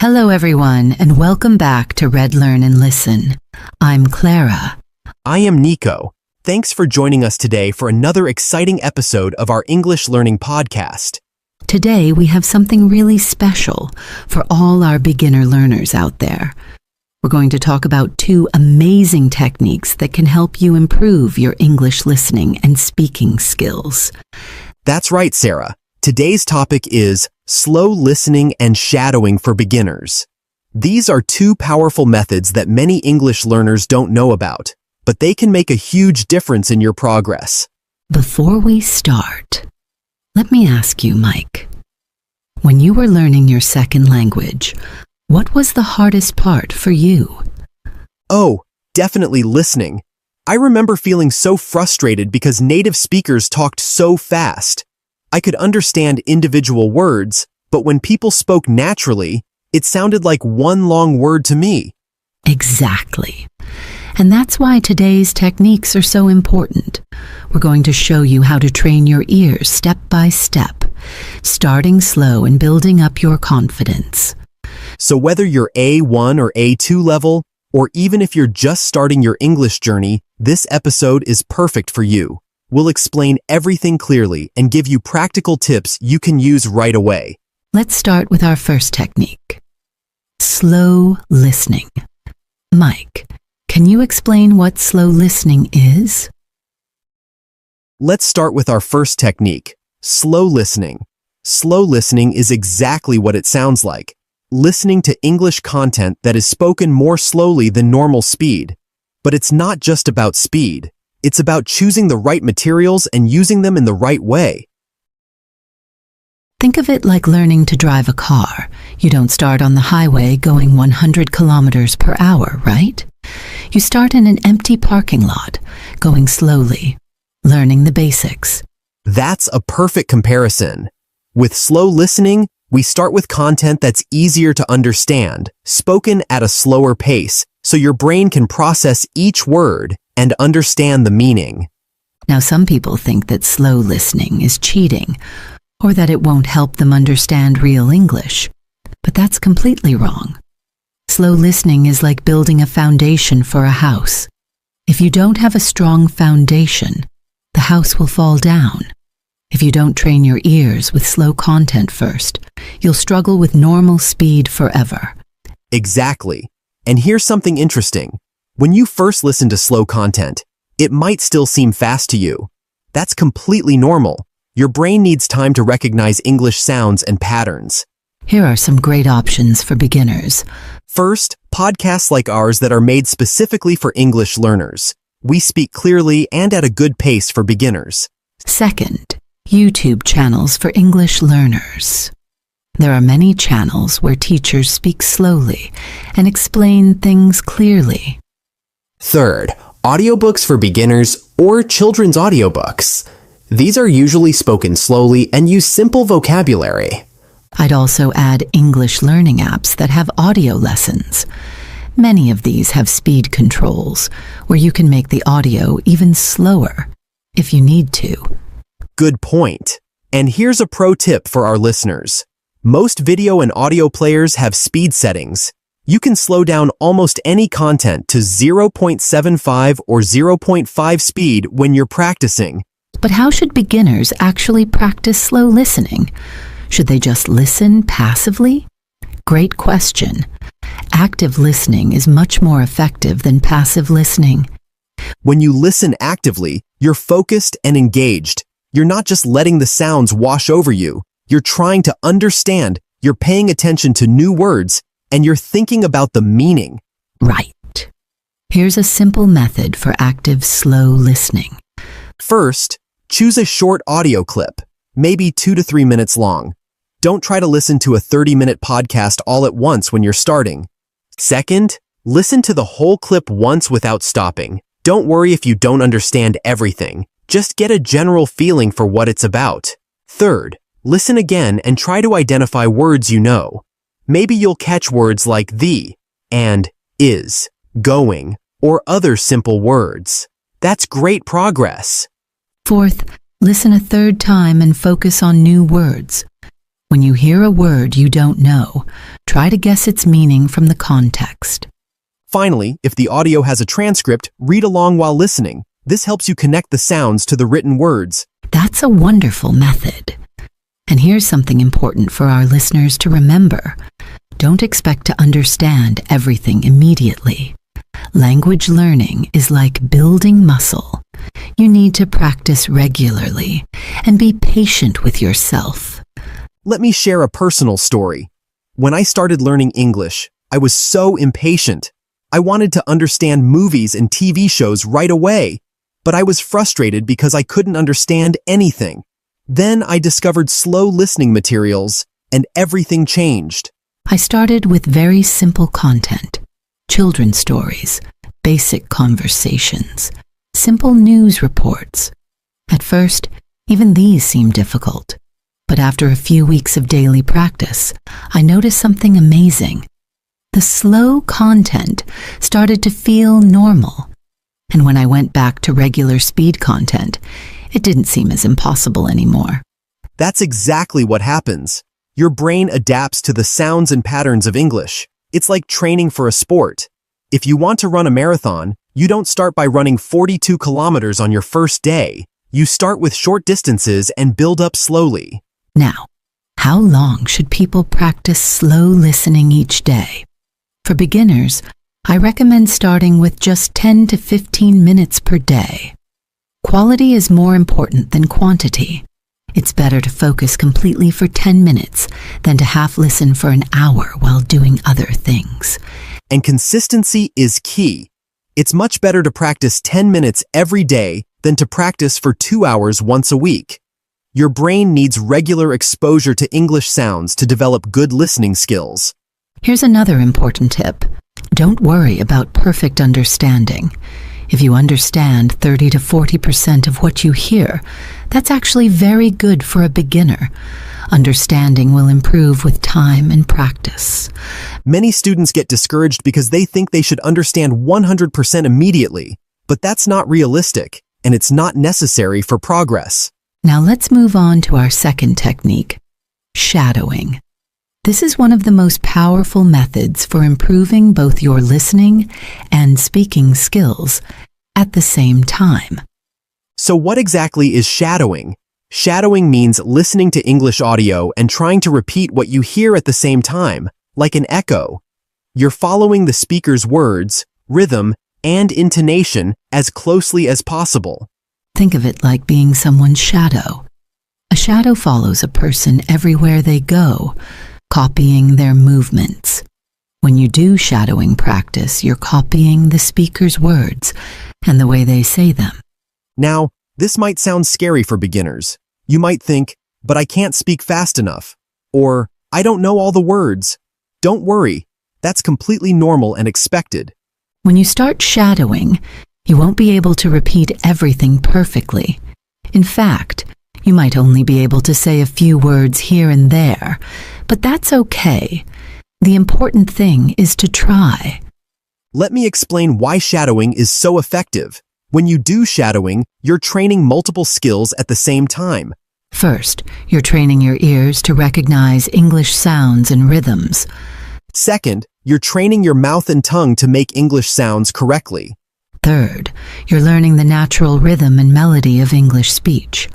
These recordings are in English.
Hello everyone, and welcome back to Read, Learn, and Listen. I'm Clara. I am Nico. Thanks for joining us today for another exciting episode of our English learning podcast. Today we have something really special for all our beginner learners out there. We're going to talk about two amazing techniques that can help you improve your English listening and speaking skills. That's right, Sarah. Today's topic is slow listening and shadowing for beginners. These are two powerful methods that many English learners don't know about, but they can make a huge difference in your progress. Before we start, let me ask you, Mike, when you were learning your second language, what was the hardest part for you? Oh, definitely listening. I remember feeling so frustrated because native speakers talked so fast. I could understand individual words, but when people spoke naturally, it sounded like one long word to me. Exactly. And that's why today's techniques are so important. We're going to show you how to train your ears step by step, starting slow and building up your confidence. So whether you're A1 or A2 level, or even if you're just starting your English journey, this episode is perfect for you. We'll explain everything clearly and give you practical tips you can use right away. Let's start with our first technique, slow listening. Mike, can you explain what slow listening is? Let's start with our first technique, slow listening. Slow listening is exactly what it sounds like, listening to English content that is spoken more slowly than normal speed. But it's not just about speed. It's about choosing the right materials and using them in the right way. Think of it like learning to drive a car. You don't start on the highway going 100 kilometers per hour, right? You start in an empty parking lot, going slowly, learning the basics. That's a perfect comparison. With slow listening, we start with content that's easier to understand, spoken at a slower pace, so your brain can process each word and understand the meaning. Now, some people think that slow listening is cheating, or that it won't help them understand real English. But that's completely wrong. Slow listening is like building a foundation for a house. If you don't have a strong foundation, the house will fall down. If you don't train your ears with slow content first, you'll struggle with normal speed forever. Exactly. And here's something interesting. When you first listen to slow content, it might still seem fast to you. That's completely normal. Your brain needs time to recognize English sounds and patterns. Here are some great options for beginners. First, podcasts like ours that are made specifically for English learners. We speak clearly and at a good pace for beginners. Second, YouTube channels for English learners. There are many channels where teachers speak slowly and explain things clearly. Third, audiobooks for beginners or children's audiobooks. These are usually spoken slowly and use simple vocabulary. I'd also add English learning apps that have audio lessons. Many of these have speed controls, where you can make the audio even slower if you need to. Good point. And here's a pro tip for our listeners. Most video and audio players have speed settings. You can slow down almost any content to 0.75 or 0.5 speed when you're practicing. But how should beginners actually practice slow listening? Should they just listen passively? Great question. Active listening is much more effective than passive listening. When you listen actively, you're focused and engaged. You're not just letting the sounds wash over you. You're trying to understand, you're paying attention to new words, and you're thinking about the meaning. Right. Here's a simple method for active slow listening. First, choose a short audio clip, maybe 2 to 3 minutes long. Don't try to listen to a 30-minute podcast all at once when you're starting. Second, listen to the whole clip once without stopping. Don't worry if you don't understand everything. Just get a general feeling for what it's about. Third, listen again and try to identify words you know. Maybe you'll catch words like the, and, is, going, or other simple words. That's great progress. Fourth, listen a third time and focus on new words. When you hear a word you don't know, try to guess its meaning from the context. Finally, if the audio has a transcript, read along while listening. This helps you connect the sounds to the written words. That's a wonderful method. And here's something important for our listeners to remember. Don't expect to understand everything immediately. Language learning is like building muscle. You need to practice regularly and be patient with yourself. Let me share a personal story. When I started learning English, I was so impatient. I wanted to understand movies and TV shows right away, but I was frustrated because I couldn't understand anything. Then I discovered slow listening materials, and everything changed. I started with very simple content. Children's stories, basic conversations, simple news reports. At first, even these seemed difficult. But after a few weeks of daily practice, I noticed something amazing. The slow content started to feel normal. And when I went back to regular speed content, it didn't seem as impossible anymore. That's exactly what happens. Your brain adapts to the sounds and patterns of English. It's like training for a sport. If you want to run a marathon, you don't start by running 42 kilometers on your first day. You start with short distances and build up slowly. Now, how long should people practice slow listening each day? For beginners, I recommend starting with just 10 to 15 minutes per day. Quality is more important than quantity. It's better to focus completely for 10 minutes than to half listen for an hour while doing other things. And consistency is key. It's much better to practice 10 minutes every day than to practice for 2 hours once a week. Your brain needs regular exposure to English sounds to develop good listening skills. Here's another important tip. Don't worry about perfect understanding. If you understand 30 to 40% of what you hear, that's actually very good for a beginner. Understanding will improve with time and practice. Many students get discouraged because they think they should understand 100% immediately, but that's not realistic, and it's not necessary for progress. Now let's move on to our second technique, shadowing. This is one of the most powerful methods for improving both your listening and speaking skills at the same time. So what exactly is shadowing? Shadowing means listening to English audio and trying to repeat what you hear at the same time, like an echo. You're following the speaker's words, rhythm, and intonation as closely as possible. Think of it like being someone's shadow. A shadow follows a person everywhere they go, copying their movements. When you do shadowing practice, you're copying the speaker's words and the way they say them. Now, this might sound scary for beginners. You might think, but I can't speak fast enough. Or, I don't know all the words. Don't worry, that's completely normal and expected. When you start shadowing, you won't be able to repeat everything perfectly. In fact, you might only be able to say a few words here and there, but that's okay. The important thing is to try. Let me explain why shadowing is so effective. When you do shadowing, you're training multiple skills at the same time. First, you're training your ears to recognize English sounds and rhythms. Second, you're training your mouth and tongue to make English sounds correctly. Third, you're learning the natural rhythm and melody of English speech.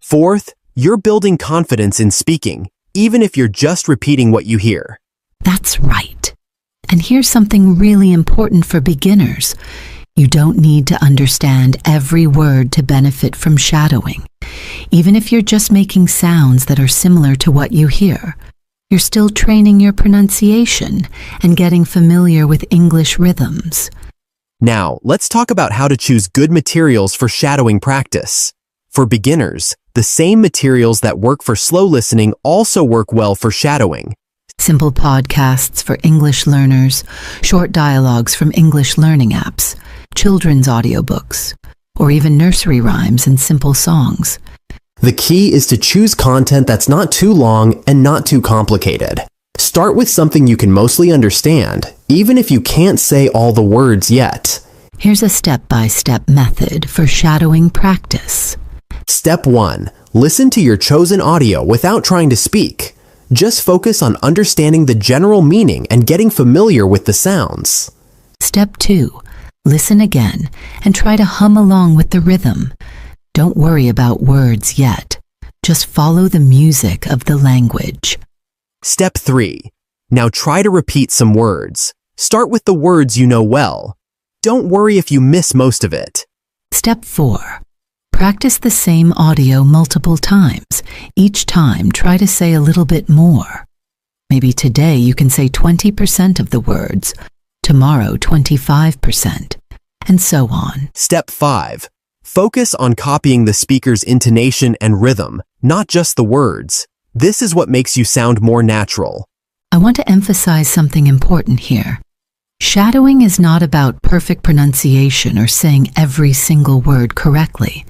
Fourth, you're building confidence in speaking, even if you're just repeating what you hear. That's right. And here's something really important for beginners. You don't need to understand every word to benefit from shadowing. Even if you're just making sounds that are similar to what you hear, you're still training your pronunciation and getting familiar with English rhythms. Now, let's talk about how to choose good materials for shadowing practice. For beginners, the same materials that work for slow listening also work well for shadowing. Simple podcasts for English learners, short dialogues from English learning apps, children's audiobooks, or even nursery rhymes and simple songs. The key is to choose content that's not too long and not too complicated. Start with something you can mostly understand, even if you can't say all the words yet. Here's a step-by-step method for shadowing practice. Step 1. Listen to your chosen audio without trying to speak. Just focus on understanding the general meaning and getting familiar with the sounds. Step 2. Listen again and try to hum along with the rhythm. Don't worry about words yet. Just follow the music of the language. Step 3. Now try to repeat some words. Start with the words you know well. Don't worry if you miss most of it. Step 4. Practice the same audio multiple times. Each time, try to say a little bit more. Maybe today you can say 20% of the words, tomorrow 25%, and so on. Step 5. Focus on copying the speaker's intonation and rhythm, not just the words. This is what makes you sound more natural. I want to emphasize something important here. Shadowing is not about perfect pronunciation or saying every single word correctly.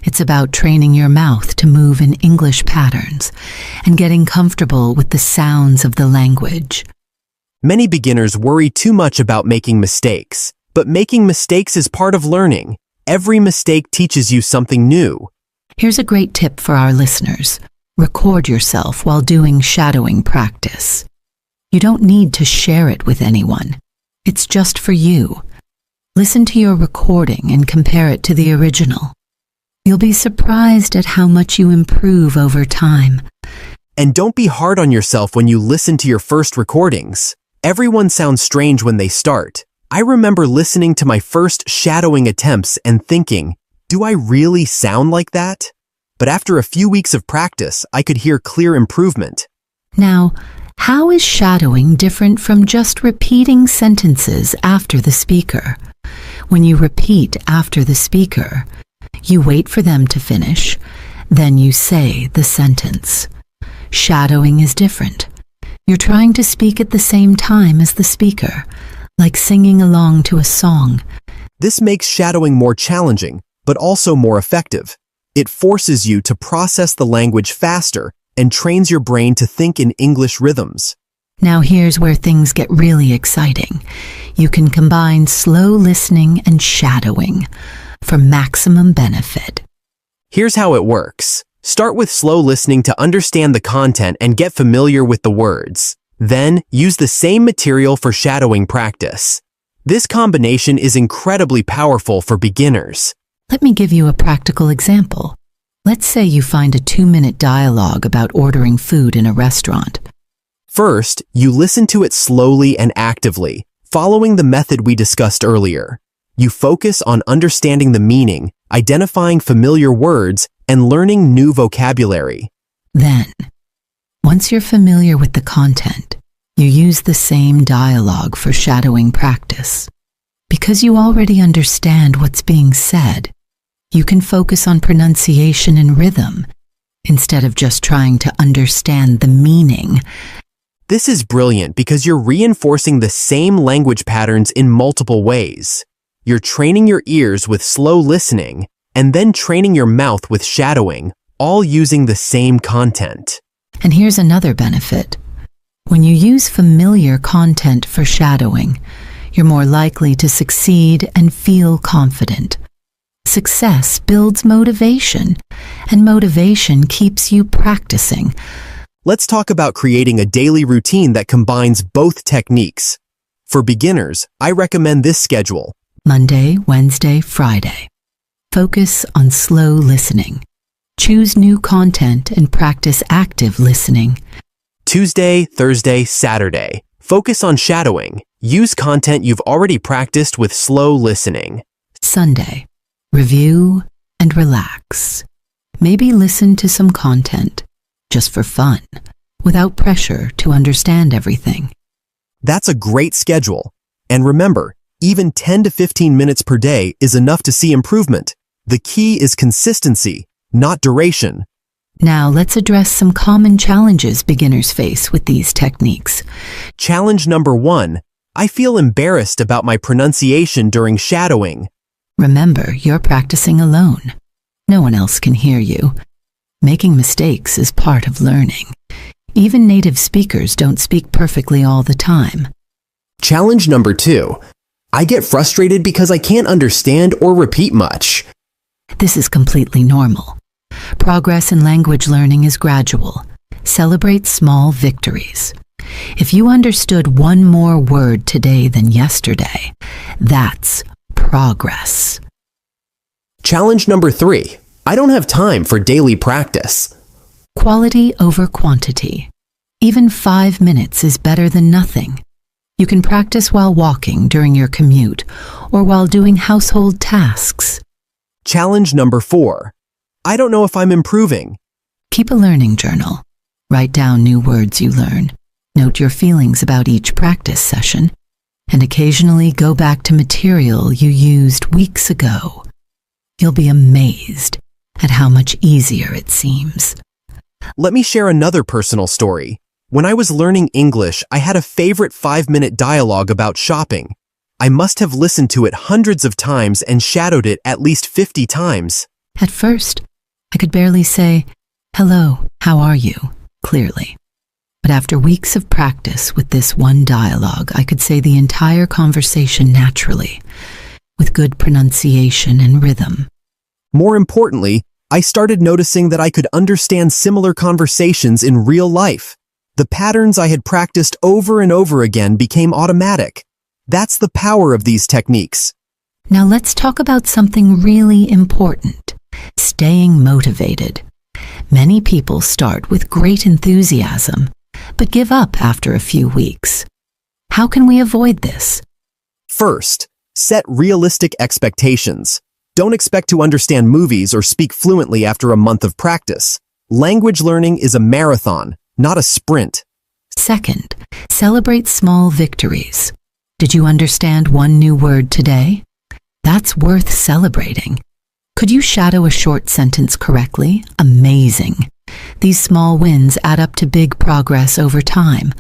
It's about training your mouth to move in English patterns and getting comfortable with the sounds of the language. Many beginners worry too much about making mistakes, but making mistakes is part of learning. Every mistake teaches you something new. Here's a great tip for our listeners. Record yourself while doing shadowing practice. You don't need to share it with anyone. It's just for you. Listen to your recording and compare it to the original. You'll be surprised at how much you improve over time. And don't be hard on yourself when you listen to your first recordings. Everyone sounds strange when they start. I remember listening to my first shadowing attempts and thinking, do I really sound like that? But after a few weeks of practice, I could hear clear improvement. Now, how is shadowing different from just repeating sentences after the speaker? When you repeat after the speaker, you wait for them to finish, then you say the sentence. Shadowing is different. You're trying to speak at the same time as the speaker, like singing along to a song. This makes shadowing more challenging, but also more effective. It forces you to process the language faster and trains your brain to think in English rhythms. Now here's where things get really exciting. You can combine slow listening and shadowing for maximum benefit. Here's how it works. Start with slow listening to understand the content and get familiar with the words. Then, use the same material for shadowing practice. This combination is incredibly powerful for beginners. Let me give you a practical example. Let's say you find a 2-minute dialogue about ordering food in a restaurant. First, you listen to it slowly and actively, following the method we discussed earlier. You focus on understanding the meaning, identifying familiar words, and learning new vocabulary. Then, once you're familiar with the content, you use the same dialogue for shadowing practice. Because you already understand what's being said, you can focus on pronunciation and rhythm instead of just trying to understand the meaning. This is brilliant because you're reinforcing the same language patterns in multiple ways. You're training your ears with slow listening and then training your mouth with shadowing, all using the same content. And here's another benefit. When you use familiar content for shadowing, you're more likely to succeed and feel confident. Success builds motivation, and motivation keeps you practicing. Let's talk about creating a daily routine that combines both techniques. For beginners, I recommend this schedule. Monday, Wednesday, Friday. Focus on slow listening. Choose new content and practice active listening. Tuesday, Thursday, Saturday. Focus on shadowing. Use content you've already practiced with slow listening. Sunday. Review and relax. Maybe listen to some content, just for fun, without pressure to understand everything. That's a great schedule. And remember, even 10 to 15 minutes per day is enough to see improvement. The key is consistency, not duration. Now let's address some common challenges beginners face with these techniques. Challenge number 1. I feel embarrassed about my pronunciation during shadowing. Remember, you're practicing alone. No one else can hear you. Making mistakes is part of learning. Even native speakers don't speak perfectly all the time. Challenge number 2. I get frustrated because I can't understand or repeat much. This is completely normal. Progress in language learning is gradual. Celebrate small victories. If you understood one more word today than yesterday, that's progress. Challenge number 3. I don't have time for daily practice. Quality over quantity. Even 5 minutes is better than nothing. You can practice while walking during your commute or while doing household tasks. Challenge number 4. I don't know if I'm improving. Keep a learning journal. Write down new words you learn. Note your feelings about each practice session, and occasionally go back to material you used weeks ago. You'll be amazed at how much easier it seems. Let me share another personal story. When I was learning English, I had a favorite 5-minute dialogue about shopping. I must have listened to it hundreds of times and shadowed it at least 50 times. At first, I could barely say, "Hello, how are you?" clearly. But after weeks of practice with this one dialogue, I could say the entire conversation naturally, with good pronunciation and rhythm. More importantly, I started noticing that I could understand similar conversations in real life. The patterns I had practiced over and over again became automatic. That's the power of these techniques. Now let's talk about something really important: staying motivated. Many people start with great enthusiasm, but give up after a few weeks. How can we avoid this? First, set realistic expectations. Don't expect to understand movies or speak fluently after a month of practice. Language learning is a marathon, not a sprint. Second, celebrate small victories. Did you understand one new word today? That's worth celebrating. Could you shadow a short sentence correctly? Amazing. These small wins add up to big progress over time.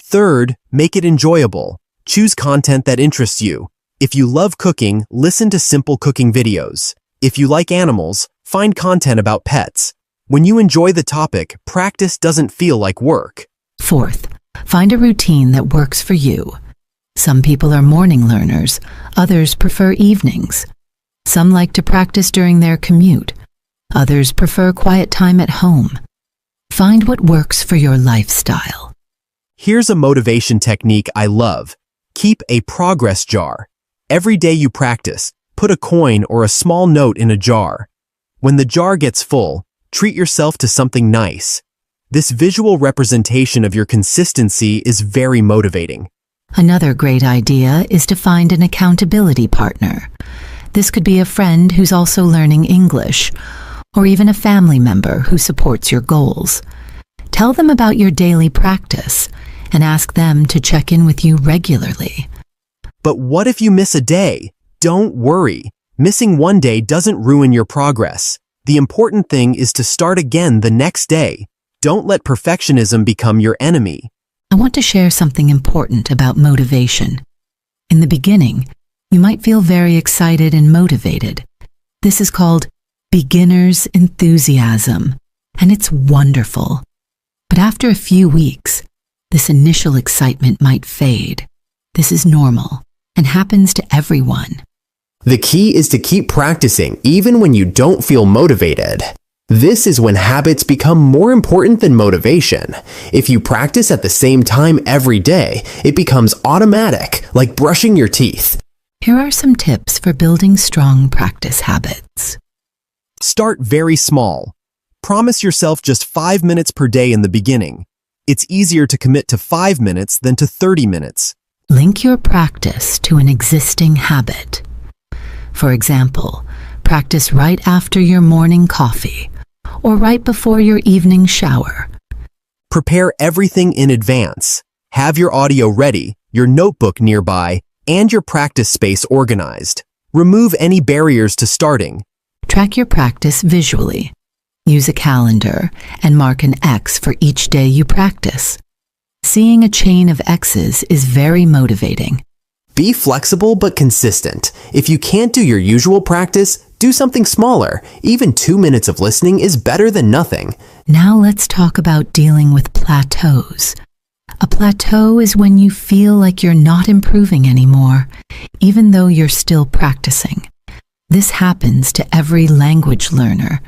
Third, make it enjoyable. Choose content that interests you. If you love cooking, listen to simple cooking videos. If you like animals, find content about pets. When you enjoy the topic, practice doesn't feel like work. Fourth, find a routine that works for you. Some people are morning learners, others prefer evenings. Some like to practice during their commute. Others prefer quiet time at home. Find what works for your lifestyle. Here's a motivation technique I love. Keep a progress jar. Every day you practice, put a coin or a small note in a jar. When the jar gets full, treat yourself to something nice. This visual representation of your consistency is very motivating. Another great idea is to find an accountability partner. This could be a friend who's also learning English, or even a family member who supports your goals. Tell them about your daily practice and ask them to check in with you regularly. But what if you miss a day? Don't worry. Missing one day doesn't ruin your progress. The important thing is to start again the next day. Don't let perfectionism become your enemy. I want to share something important about motivation. In the beginning, you might feel very excited and motivated. This is called beginner's enthusiasm, and it's wonderful. But after a few weeks, this initial excitement might fade. This is normal and happens to everyone. The key is to keep practicing even when you don't feel motivated. This is when habits become more important than motivation. If you practice at the same time every day, it becomes automatic, like brushing your teeth. Here are some tips for building strong practice habits. Start very small. Promise yourself just 5 minutes per day in the beginning. It's easier to commit to 5 minutes than to 30 minutes. Link your practice to an existing habit. For example, practice right after your morning coffee or right before your evening shower. Prepare everything in advance. Have your audio ready, your notebook nearby, and your practice space organized. Remove any barriers to starting. Track your practice visually. Use a calendar and mark an X for each day you practice. Seeing a chain of X's is very motivating. Be flexible but consistent. If you can't do your usual practice, do something smaller. Even 2 minutes of listening is better than nothing. Now let's talk about dealing with plateaus. A plateau is when you feel like you're not improving anymore, even though you're still practicing. This happens to every language learner.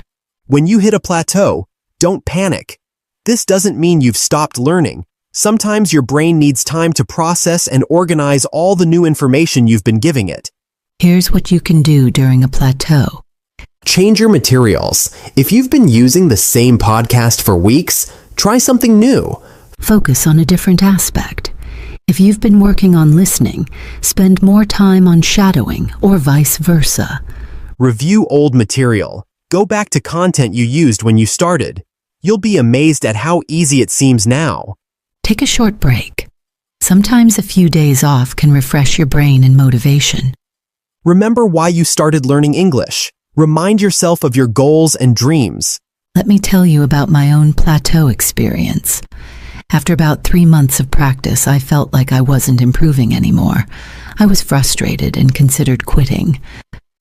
When you hit a plateau, don't panic. This doesn't mean you've stopped learning. Sometimes your brain needs time to process and organize all the new information you've been giving it. Here's what you can do during a plateau. Change your materials. If you've been using the same podcast for weeks, try something new. Focus on a different aspect. If you've been working on listening, spend more time on shadowing or vice versa. Review old material. Go back to content you used when you started. You'll be amazed at how easy it seems now. Take a short break. Sometimes a few days off can refresh your brain and motivation. Remember why you started learning English. Remind yourself of your goals and dreams. Let me tell you about my own plateau experience. After about 3 months of practice, I felt like I wasn't improving anymore. I was frustrated and considered quitting.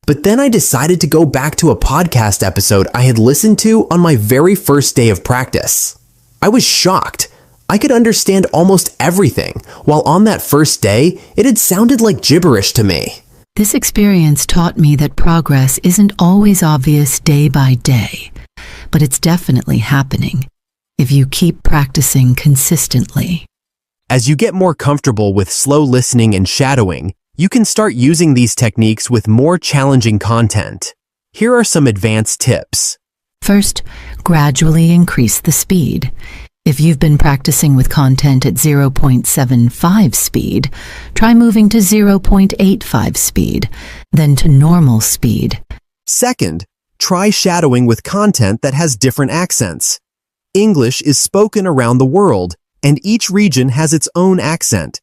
But then I decided to go back to a podcast episode I had listened to on my very first day of practice. I was shocked. I could understand almost everything, while on that first day, it had sounded like gibberish to me. This experience taught me that progress isn't always obvious day by day, but it's definitely happening if you keep practicing consistently. As you get more comfortable with slow listening and shadowing, you can start using these techniques with more challenging content. Here are some advanced tips. First, gradually increase the speed. If you've been practicing with content at 0.75 speed, try moving to 0.85 speed, then to normal speed. Second, try shadowing with content that has different accents. English is spoken around the world, and each region has its own accent.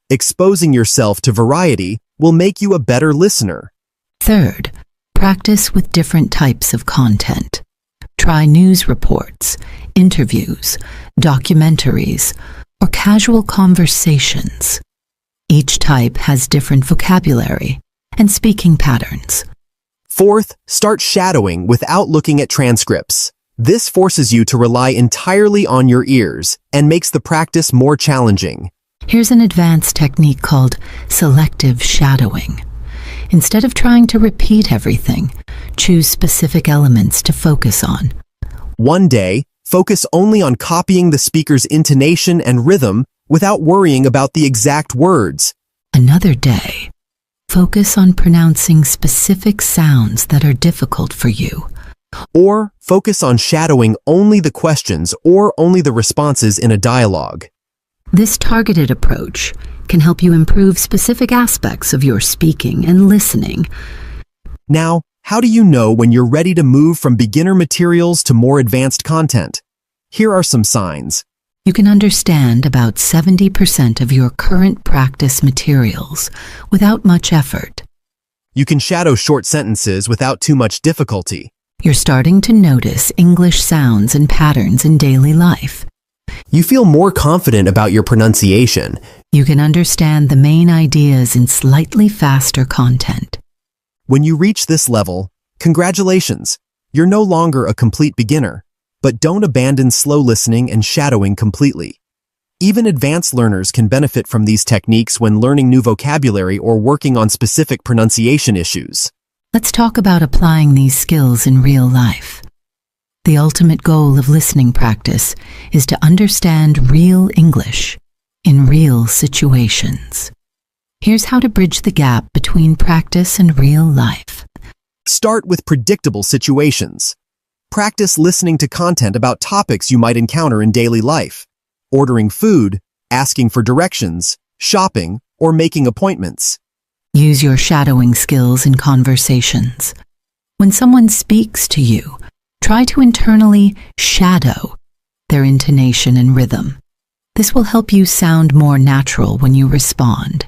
Exposing yourself to variety will make you a better listener. Third, practice with different types of content. Try news reports, interviews, documentaries, or casual conversations. Each type has different vocabulary and speaking patterns. Fourth, start shadowing without looking at transcripts. This forces you to rely entirely on your ears and makes the practice more challenging. Here's an advanced technique called selective shadowing. Instead of trying to repeat everything, choose specific elements to focus on. One day, focus only on copying the speaker's intonation and rhythm without worrying about the exact words. Another day, focus on pronouncing specific sounds that are difficult for you. Or focus on shadowing only the questions or only the responses in a dialogue. This targeted approach can help you improve specific aspects of your speaking and listening. Now, how do you know when you're ready to move from beginner materials to more advanced content? Here are some signs. You can understand about 70% of your current practice materials without much effort. You can shadow short sentences without too much difficulty. You're starting to notice English sounds and patterns in daily life. You feel more confident about your pronunciation. You can understand the main ideas in slightly faster content. When you reach this level, congratulations! You're no longer a complete beginner, but don't abandon slow listening and shadowing completely. Even advanced learners can benefit from these techniques when learning new vocabulary or working on specific pronunciation issues. Let's talk about applying these skills in real life. The ultimate goal of listening practice is to understand real English in real situations. Here's how to bridge the gap between practice and real life. Start with predictable situations. Practice listening to content about topics you might encounter in daily life. Ordering food, asking for directions, shopping, or making appointments. Use your shadowing skills in conversations. When someone speaks to you, try to internally shadow their intonation and rhythm. This will help you sound more natural when you respond.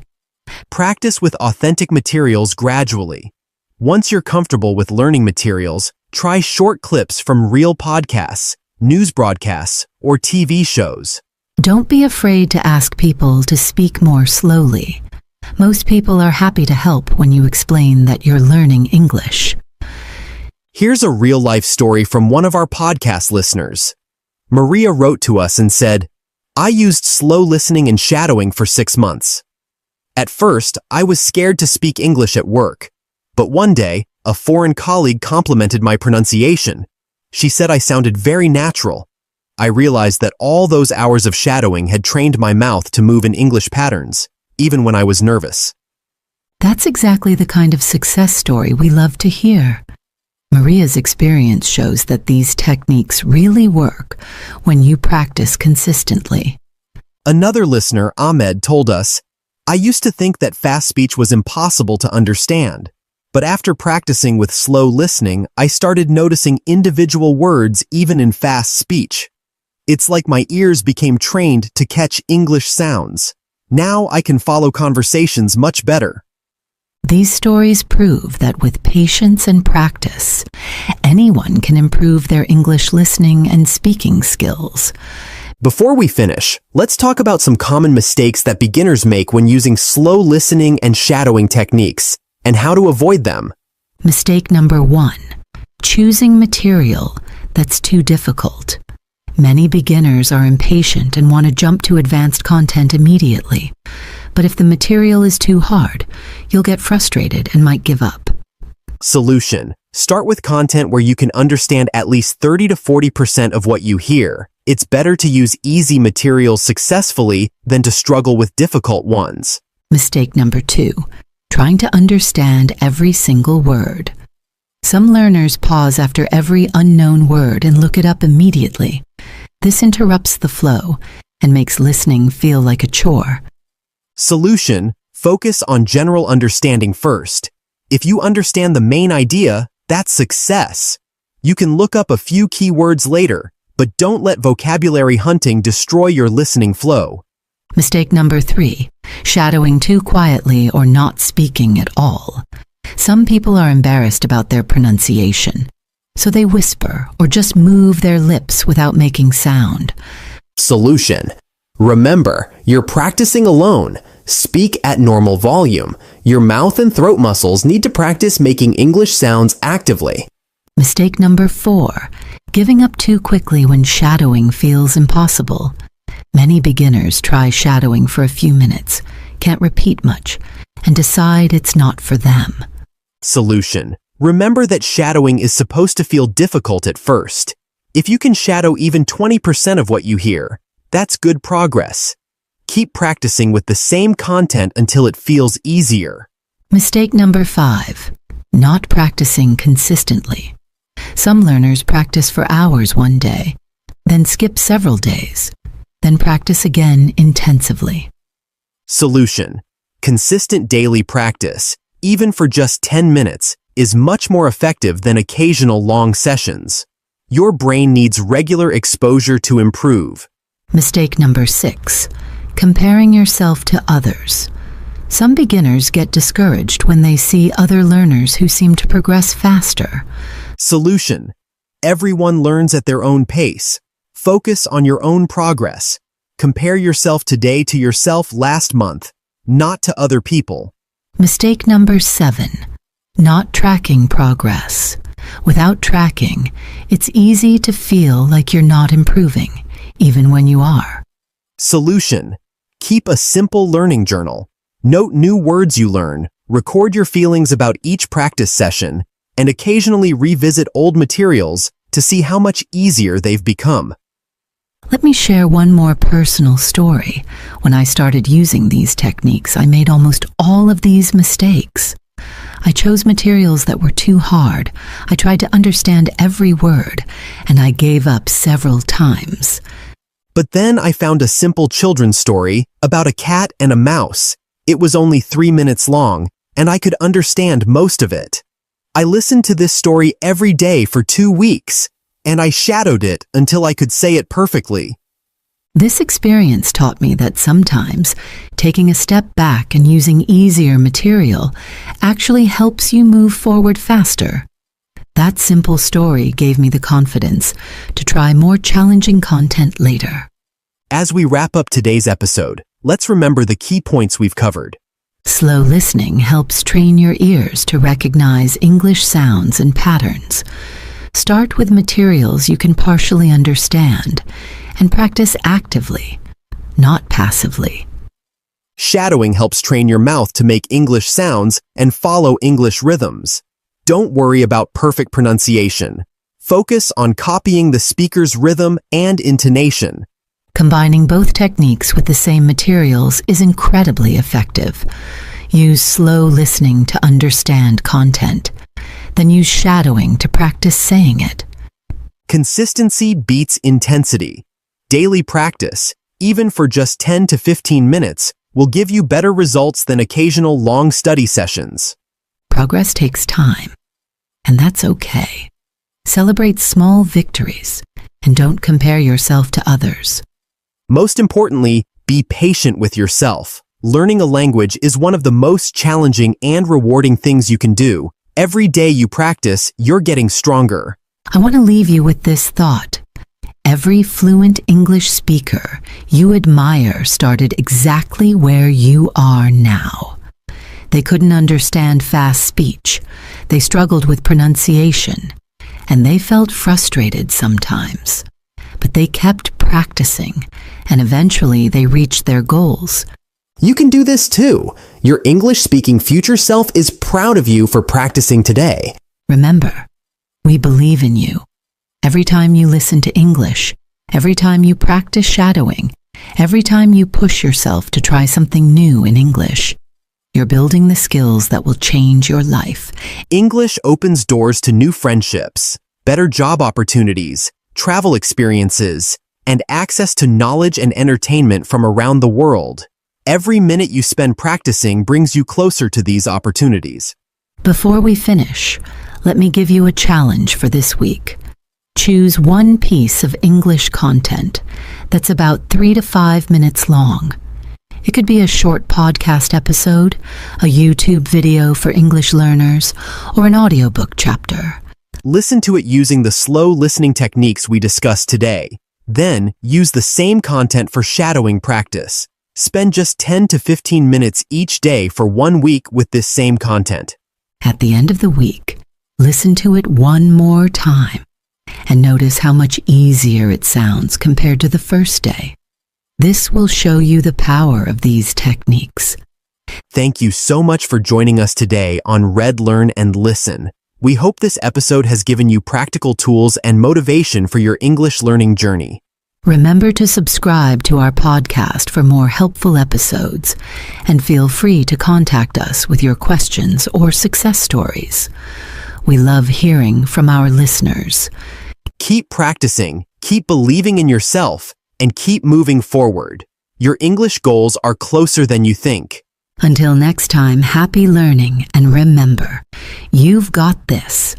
Practice with authentic materials gradually. Once you're comfortable with learning materials, try short clips from real podcasts, news broadcasts, or TV shows. Don't be afraid to ask people to speak more slowly. Most people are happy to help when you explain that you're learning English. Here's a real-life story from one of our podcast listeners. Maria wrote to us and said, "I used slow listening and shadowing for 6 months. At first, I was scared to speak English at work, but one day, a foreign colleague complimented my pronunciation. She said I sounded very natural. I realized that all those hours of shadowing had trained my mouth to move in English patterns, even when I was nervous. That's exactly the kind of success story we love to hear. Maria's experience shows that these techniques really work when you practice consistently. Another listener, Ahmed, told us, "I used to think that fast speech was impossible to understand, but after practicing with slow listening, I started noticing individual words even in fast speech. It's like my ears became trained to catch English sounds. Now I can follow conversations much better." These stories prove that with patience and practice, anyone can improve their English listening and speaking skills. Before we finish, let's talk about some common mistakes that beginners make when using slow listening and shadowing techniques, and how to avoid them. Mistake number 1, choosing material that's too difficult. Many beginners are impatient and want to jump to advanced content immediately. But if the material is too hard, you'll get frustrated and might give up. Solution: start with content where you can understand at least 30 to 40% of what you hear. It's better to use easy materials successfully than to struggle with difficult ones. Mistake number 2, trying to understand every single word. Some learners pause after every unknown word and look it up immediately. This interrupts the flow and makes listening feel like a chore. Solution: focus on general understanding first. If you understand the main idea, that's success. You can look up a few key words later, but don't let vocabulary hunting destroy your listening flow. Mistake number 3, shadowing too quietly or not speaking at all. Some people are embarrassed about their pronunciation, so they whisper or just move their lips without making sound. Solution: remember, you're practicing alone. Speak at normal volume. Your mouth and throat muscles need to practice making English sounds actively. Mistake number 4, giving up too quickly when shadowing feels impossible. Many beginners try shadowing for a few minutes, can't repeat much, and decide it's not for them. Solution: remember that shadowing is supposed to feel difficult at first. If you can shadow even 20% of what you hear, that's good progress. Keep practicing with the same content until it feels easier. Mistake number 5, not practicing consistently. Some learners practice for hours one day, then skip several days, then practice again intensively. Solution: consistent daily practice, even for just 10 minutes, is much more effective than occasional long sessions. Your brain needs regular exposure to improve. Mistake number 6, comparing yourself to others. Some beginners get discouraged when they see other learners who seem to progress faster. Solution: everyone learns at their own pace. Focus on your own progress. Compare yourself today to yourself last month, not to other people. Mistake number 7, not tracking progress. Without tracking, it's easy to feel like you're not improving, even when you are. Solution: keep a simple learning journal. Note new words you learn, record your feelings about each practice session, and occasionally revisit old materials to see how much easier they've become. Let me share one more personal story. When I started using these techniques, I made almost all of these mistakes. I chose materials that were too hard. I tried to understand every word, and I gave up several times. But then I found a simple children's story about a cat and a mouse. It was only 3 minutes long, and I could understand most of it. I listened to this story every day for 2 weeks, and I shadowed it until I could say it perfectly. This experience taught me that sometimes taking a step back and using easier material actually helps you move forward faster. That simple story gave me the confidence to try more challenging content later. As we wrap up today's episode, let's remember the key points we've covered. Slow listening helps train your ears to recognize English sounds and patterns. Start with materials you can partially understand and practice actively, not passively. Shadowing helps train your mouth to make English sounds and follow English rhythms. Don't worry about perfect pronunciation. Focus on copying the speaker's rhythm and intonation. Combining both techniques with the same materials is incredibly effective. Use slow listening to understand content, then use shadowing to practice saying it. Consistency beats intensity. Daily practice, even for just 10 to 15 minutes, will give you better results than occasional long study sessions. Progress takes time, and that's okay. Celebrate small victories, and don't compare yourself to others. Most importantly, be patient with yourself. Learning a language is one of the most challenging and rewarding things you can do. Every day you practice, you're getting stronger. I want to leave you with this thought. Every fluent English speaker you admire started exactly where you are now. They couldn't understand fast speech. They struggled with pronunciation, and they felt frustrated sometimes. But they kept practicing, and eventually they reached their goals. You can do this too. Your English-speaking future self is proud of you for practicing today. Remember, we believe in you. Every time you listen to English, every time you practice shadowing, every time you push yourself to try something new in English, you're building the skills that will change your life. English opens doors to new friendships, better job opportunities, travel experiences, and access to knowledge and entertainment from around the world. Every minute you spend practicing brings you closer to these opportunities. Before we finish, let me give you a challenge for this week. Choose one piece of English content that's about 3 to 5 minutes long. It could be a short podcast episode, a YouTube video for English learners, or an audiobook chapter. Listen to it using the slow listening techniques we discussed today. Then, use the same content for shadowing practice. Spend just 10 to 15 minutes each day for 1 week with this same content. At the end of the week, listen to it one more time and notice how much easier it sounds compared to the first day. This will show you the power of these techniques. Thank you so much for joining us today on Read, Learn, and Listen. We hope this episode has given you practical tools and motivation for your English learning journey. Remember to subscribe to our podcast for more helpful episodes, and feel free to contact us with your questions or success stories. We love hearing from our listeners. Keep practicing, keep believing in yourself, and keep moving forward. Your English goals are closer than you think. Until next time, happy learning, and remember, you've got this.